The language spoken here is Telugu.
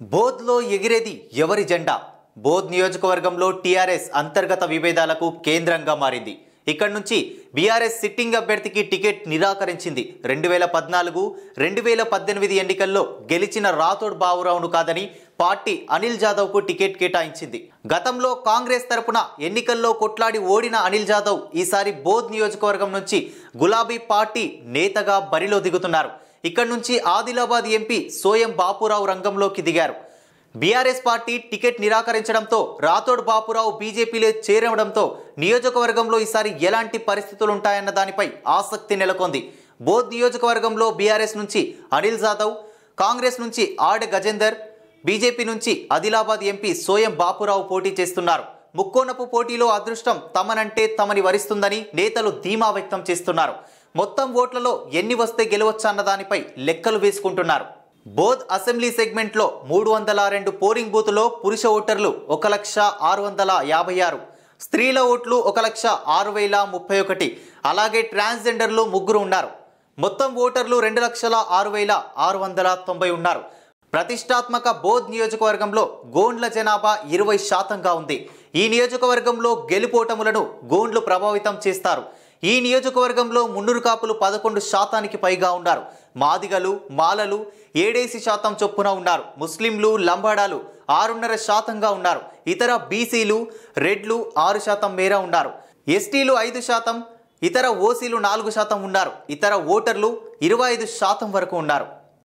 బోధ్లో ఎగిరేది ఎవరి జెండా? బోధ్ నియోజకవర్గంలో టీఆర్ఎస్ అంతర్గత విభేదాలకు కేంద్రంగా మారింది. ఇక్కడ నుంచి బీఆర్ఎస్ సిట్టింగ్ అభ్యర్థికి టికెట్ నిరాకరించింది. 2014, 2018 ఎన్నికల్లో గెలిచిన రాథోడ్ బాబురావును కాదని పార్టీ అనిల్ జాదవ్కు టికెట్ కేటాయించింది. గతంలో కాంగ్రెస్ తరపున ఎన్నికల్లో కొట్లాడి ఓడిన అనిల్ జాదవ్ ఈసారి బోధ్ నియోజకవర్గం నుంచి గులాబీ పార్టీ నేతగా బరిలో దిగుతున్నారు. ఇక్కడ నుంచి ఆదిలాబాద్ ఎంపీ సోయం బాపురావు రంగంలోకి దిగారు. బీఆర్ఎస్ పార్టీ టికెట్ నిరాకరించడంతో రాథోడ్ బాపురావు బీజేపీలో చేరడంతో నియోజకవర్గంలో ఈసారి ఎలాంటి పరిస్థితులు ఉంటాయన్న దానిపై ఆసక్తి నెలకొంది. బోధ్ నియోజకవర్గంలో బీఆర్ఎస్ నుంచి అనిల్ జాదవ్, కాంగ్రెస్ నుంచి ఆడె గజేందర్, బీజేపీ నుంచి ఆదిలాబాద్ ఎంపీ సోయం బాపురావు పోటీ చేస్తున్నారు. ముక్కోనపు పోటీలో అదృష్టం తమనంటే తమని వరిస్తుందని నేతలు ధీమా వ్యక్తం చేస్తున్నారు. మొత్తం ఓట్లలో ఎన్ని వస్తే గెలవచ్చన్న దానిపై లెక్కలు వేసుకుంటున్నారు. బోధ్ అసెంబ్లీ సెగ్మెంట్లో 302 పోలింగ్ బూతులో పురుష ఓటర్లు 1,656, స్త్రీల ఓట్లు 1,06,031, అలాగే ట్రాన్స్జెండర్లు 3 ఉన్నారు. మొత్తం ఓటర్లు 2,06,690 ఉన్నారు. ప్రతిష్టాత్మక బోధ్ నియోజకవర్గంలో గోండ్ల జనాభా 20%గా ఉంది. ఈ నియోజకవర్గంలో గెలుపోటములను గోండ్లు ప్రభావితం చేస్తారు. ఈ నియోజకవర్గంలో మున్నూరు కాపులు 11% పైగా ఉన్నారు. మాదిగలు, మాలలు 7% చొప్పున ఉన్నారు. ముస్లింలు, లంబాడాలు 6.5%గా ఉన్నారు. ఇతర బీసీలు, రెడ్లు 6% మేర ఉన్నారు. ఎస్టీలు 5%, ఇతర ఓసీలు 4% ఉన్నారు. ఇతర ఓటర్లు 25% వరకు ఉన్నారు.